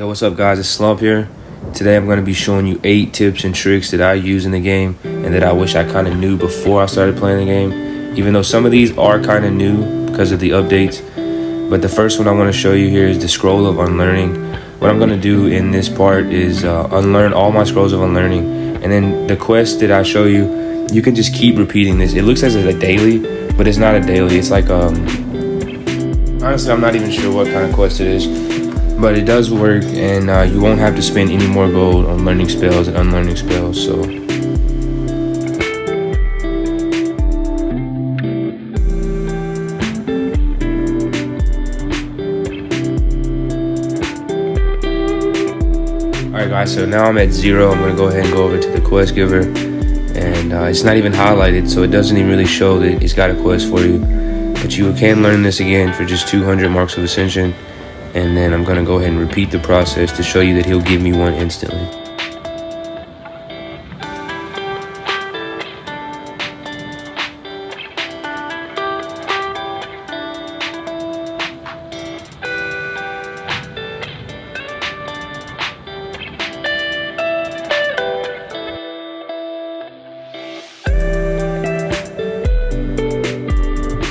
Yo, what's up guys, it's Slump here. Today I'm going to be showing you 8 tips and tricks that I use in the game and that I wish I kind of knew before I started playing the game, even though some of these are kind of new because of the updates. But the first one I want to show you here is the scroll of unlearning. What I'm going to do in this part is unlearn all my scrolls of unlearning, and then the quest that I show you, you can just keep repeating this. It looks as a daily, but it's not a daily. It's like honestly, I'm not even sure what kind of quest it is, but it does work, and you won't have to spend any more gold on learning spells and unlearning spells. So alright guys, so now I'm at 0. I'm going to go ahead and go over to the quest giver, and it's not even highlighted, so it doesn't even really show that it's got a quest for you. But you can learn this again for just 200 marks of ascension, and then I'm going to go ahead and repeat the process to show you that he'll give me one instantly.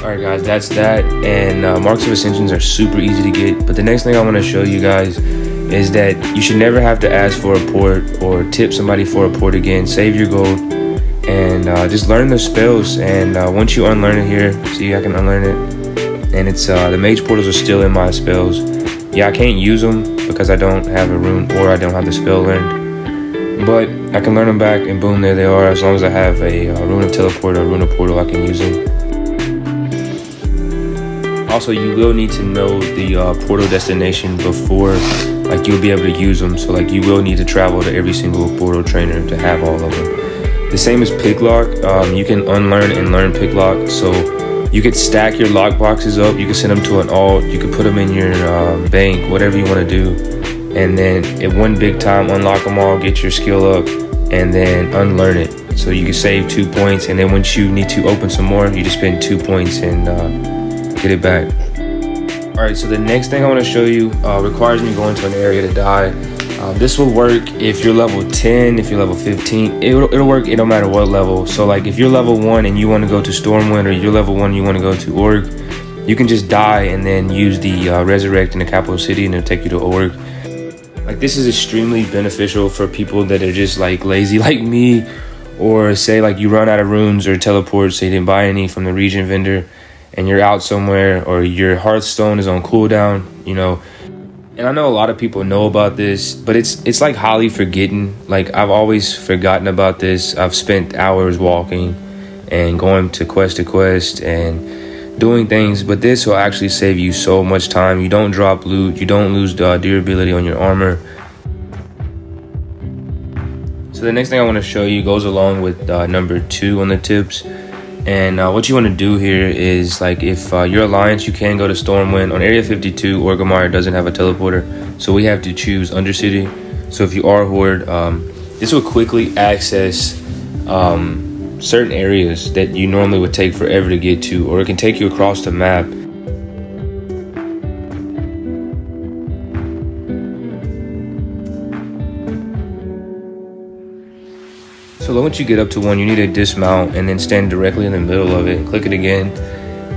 Alright guys, that's that, and marks of ascensions are super easy to get. But the next thing I want to show you guys is that you should never have to ask for a port or tip somebody for a port again. Save your gold and just learn the spells, and once you unlearn it here, see, I can unlearn it, and it's the mage portals are still in my spells. Yeah, I can't use them because I don't have a rune or I don't have the spell learned, but I can learn them back, and boom, there they are. As long as I have a rune of teleport or a rune of portal, I can use them. Also, you will need to know the portal destination before, like, you'll be able to use them. So, like, you will need to travel to every single portal trainer to have all of them. The same as picklock. You can unlearn and learn picklock. So you could stack your lock boxes up. You can send them to an alt. You could put them in your bank, whatever you want to do. And then at one big time, unlock them all, get your skill up, and then unlearn it. So you can save 2 points. And then once you need to open some more, you just spend 2 points and get it back. Alright, so the next thing I want to show you requires me going to an area to die. This will work if you're level 10, if you're level 15. It'll work no matter what level. So like if you're level 1 and you want to go to Stormwind, or you're level 1 and you want to go to Org, you can just die and then use the resurrect in the capital city, and it'll take you to Org. Like, this is extremely beneficial for people that are just like lazy like me, or say like you run out of runes or teleports, so you didn't buy any from the region vendor, and you're out somewhere, or your Hearthstone is on cooldown, you know. And I know a lot of people know about this, but it's like highly forgotten. Like, I've always forgotten about this. I've spent hours walking and going to quest and doing things, but this will actually save you so much time. You don't drop loot, you don't lose durability on your armor. So the next thing I want to show you goes along with number 2 on the tips. And what you want to do here is, like, if your alliance, you can go to Stormwind. On Area 52, Orgrimmar doesn't have a teleporter, so we have to choose Undercity. So if you are Horde, this will quickly access certain areas that you normally would take forever to get to, or it can take you across the map. So once you get up to one, you need to dismount and then stand directly in the middle of it, click it again,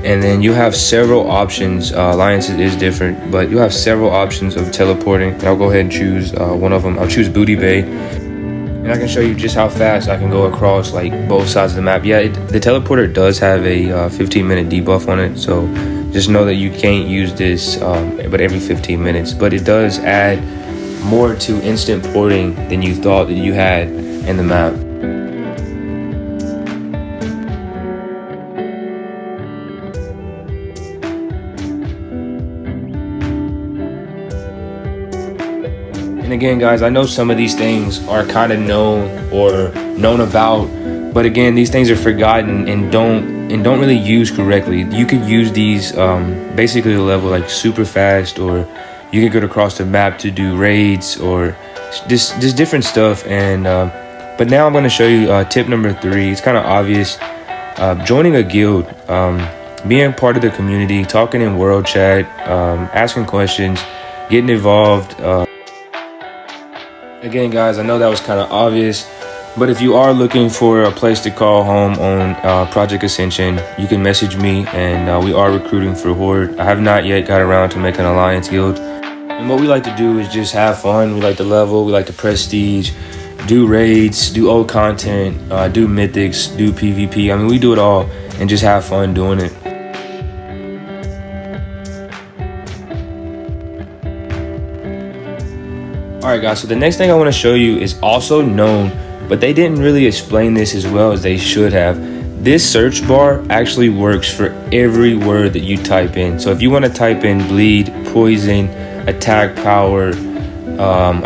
and then you have several options. Alliances is different, but you have several options of teleporting. And I'll go ahead and choose one of them. I'll choose Booty Bay, and I can show you just how fast I can go across like both sides of the map. Yeah, the teleporter does have a 15-minute debuff on it, so just know that you can't use this but every 15 minutes. But it does add more to instant porting than you thought that you had in the map. And again, guys, I know some of these things are kind of known about, but again, these things are forgotten and don't really use correctly. You could use these basically to level like super fast, or you could go across the map to do raids, or just different stuff. And but now I'm going to show you tip number 3. It's kind of obvious. Joining a guild, being part of the community, talking in world chat, asking questions, getting involved. Again, guys, I know that was kind of obvious, but if you are looking for a place to call home on Project Ascension, you can message me, and we are recruiting for Horde. I have not yet got around to make an alliance guild. And what we like to do is just have fun. We like to level, we like to prestige, do raids, do old content, do mythics, do PvP. I mean, we do it all and just have fun doing it. Alright guys, so the next thing I want to show you is also known, but they didn't really explain this as well as they should have. This search bar actually works for every word that you type in. So if you want to type in bleed, poison, attack power,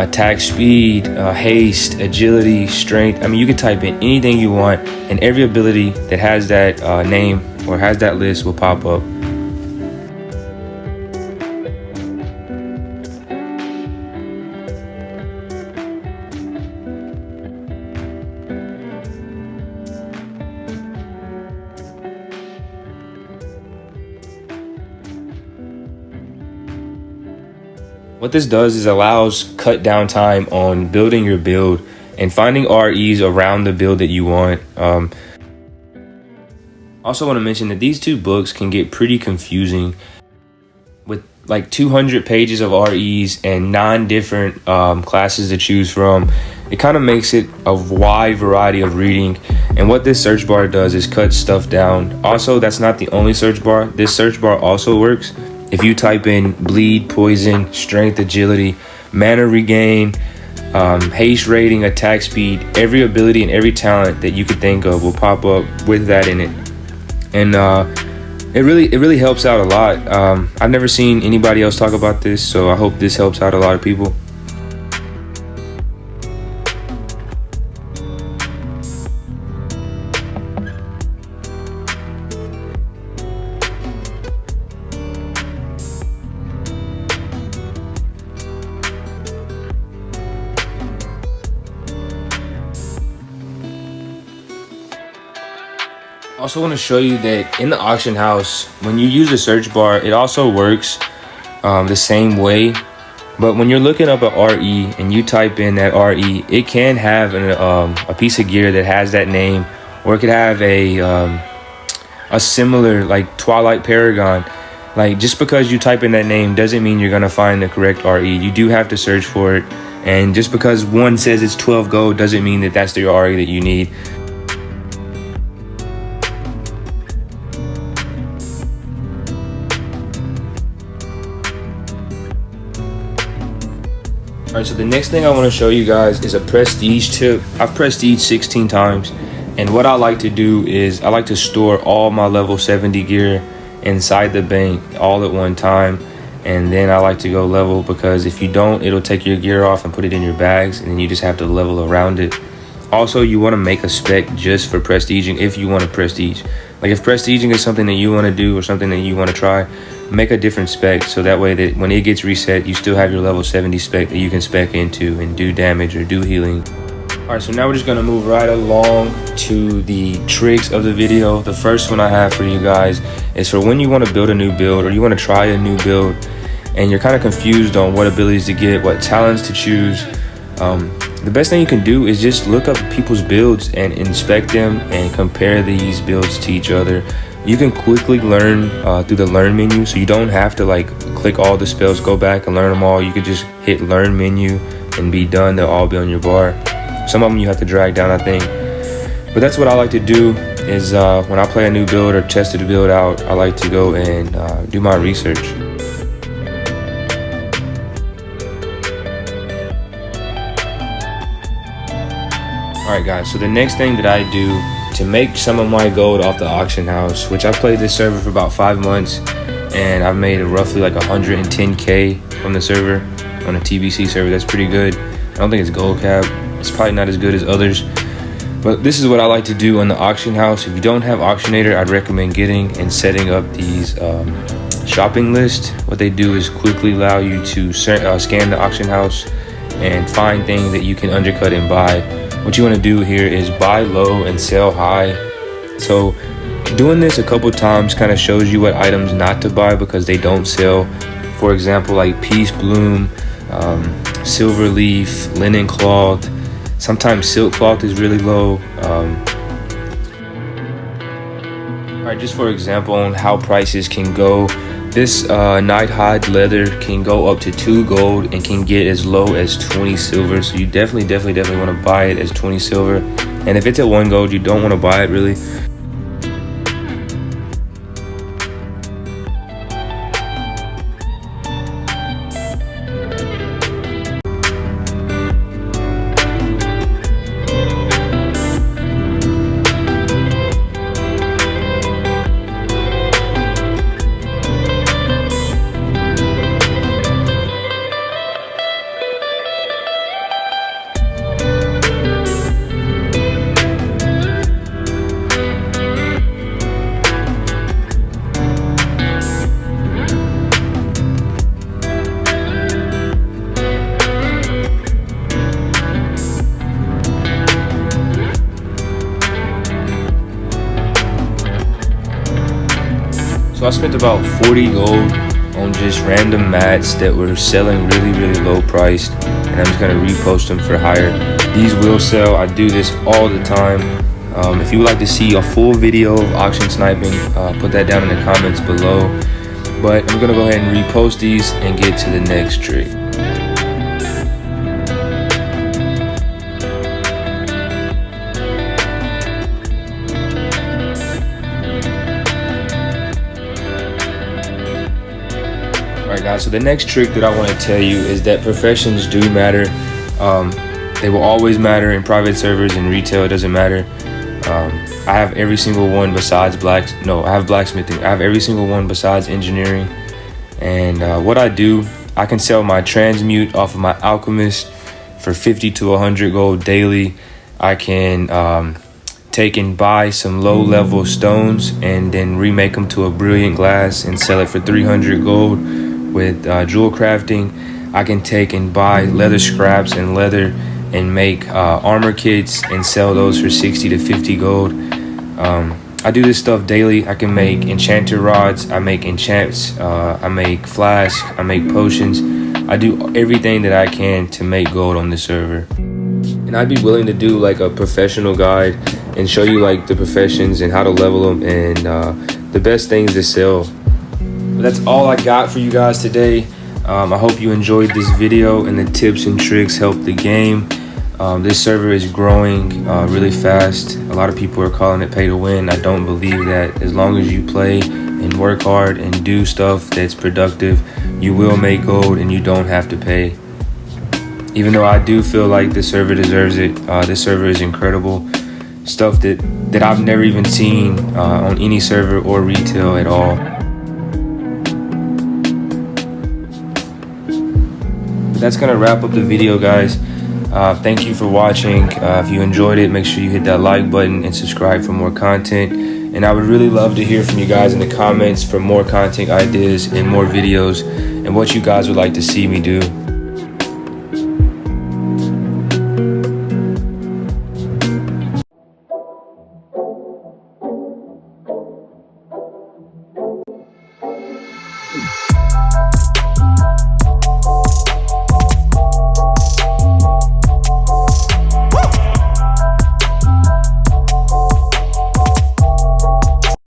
attack speed, haste, agility, strength, I mean, you can type in anything you want, and every ability that has that name or has that list will pop up. What this does is allows cut down time on building your build and finding REs around the build that you want. Also want to mention that these two books can get pretty confusing with like 200 pages of REs and 9 different classes to choose from. It kind of makes it a wide variety of reading, and what this search bar does is cut stuff down. Also, that's not the only search bar. This search bar also works if you type in bleed, poison, strength, agility, mana regain, haste rating, attack speed. Every ability and every talent that you could think of will pop up with that in it, and it really helps out a lot. I've never seen anybody else talk about this, so I hope this helps out a lot of people. I also want to show you that in the auction house, when you use the search bar, it also works the same way. But when you're looking up an RE and you type in that RE, it can have a piece of gear that has that name, or it could have a similar, like Twilight Paragon. Like, just because you type in that name doesn't mean you're gonna find the correct RE. You do have to search for it, and just because one says it's 12 gold doesn't mean that that's the RE that you need. Alright, so the next thing I want to show you guys is a prestige tip. I've prestige 16 times, and what I like to do is I like to store all my level 70 gear inside the bank all at one time, and then I like to go level, because if you don't, it'll take your gear off and put it in your bags, and then you just have to level around it. Also, you want to make a spec just for prestiging if you want to prestige. Like, if prestiging is something that you want to do or something that you want to try, make a different spec, so that way that when it gets reset, you still have your level 70 spec that you can spec into and do damage or do healing. Alright, so now we're just going to move right along to the tricks of the video. The first one I have for you guys is for when you want to build a new build, or you want to try a new build and you're kind of confused on what abilities to get, what talents to choose. The best thing you can do is just look up people's builds and inspect them and compare these builds to each other. You can quickly learn through the learn menu, so you don't have to like click all the spells, go back and learn them all. You can just hit learn menu and be done. They'll all be on your bar. Some of them you have to drag down, I think. But that's what I like to do is when I play a new build or test a build out, I like to go and do my research. Alright guys, so the next thing that I do to make some of my gold off the auction house, which I've played this server for about 5 months, and I've made roughly like 110k from the server on a TBC server. That's pretty good. I don't think it's gold cap. It's probably not as good as others, but this is what I like to do on the auction house. If you don't have Auctionator, I'd recommend getting and setting up these shopping lists. What they do is quickly allow you to scan the auction house and find things that you can undercut and buy. What you want to do here is buy low and sell high. So doing this a couple times kind of shows you what items not to buy because they don't sell. For example, like Peace Bloom, silver leaf, linen cloth. Sometimes silk cloth is really low. Alright, just for example on how prices can go, this night hide leather can go up to 2 gold and can get as low as 20 silver. So you definitely want to buy it as 20 silver. And if it's at 1 gold, you don't want to buy it really. So I spent about 40 gold on just random mats that were selling really low priced, and I'm just gonna repost them for higher. These will sell. I do this all the time. If you would like to see a full video of auction sniping, put that down in the comments below. But I'm gonna go ahead and repost these and get to the next trick. Alright guys, so the next trick that I want to tell you is that professions do matter. They will always matter in private servers and retail, it doesn't matter. I have every single one besides I have blacksmithing. I have every single one besides engineering. And what I do, I can sell my transmute off of my alchemist for 50 to 100 gold daily. I can take and buy some low level stones and then remake them to a brilliant glass and sell it for 300 gold with jewel crafting. I can take and buy leather scraps and leather and make armor kits and sell those for 60 to 50 gold. I do this stuff daily. I can make enchanter rods, I make enchants, I make flasks, I make potions. I do everything that I can to make gold on this server. And I'd be willing to do like a professional guide and show you like the professions and how to level them and the best things to sell. But that's all I got for you guys today. I hope you enjoyed this video and the tips and tricks helped the game. This server is growing really fast. A lot of people are calling it pay to win. I don't believe that. As long as you play and work hard and do stuff that's productive, you will make gold and you don't have to pay. Even though I do feel like this server deserves it. This server is incredible. Stuff that I've never even seen on any server or retail at all. But that's gonna wrap up the video, guys. Thank you for watching. If you enjoyed it, make sure you hit that like button and subscribe for more content. And I would really love to hear from you guys in the comments for more content ideas and more videos and what you guys would like to see me do.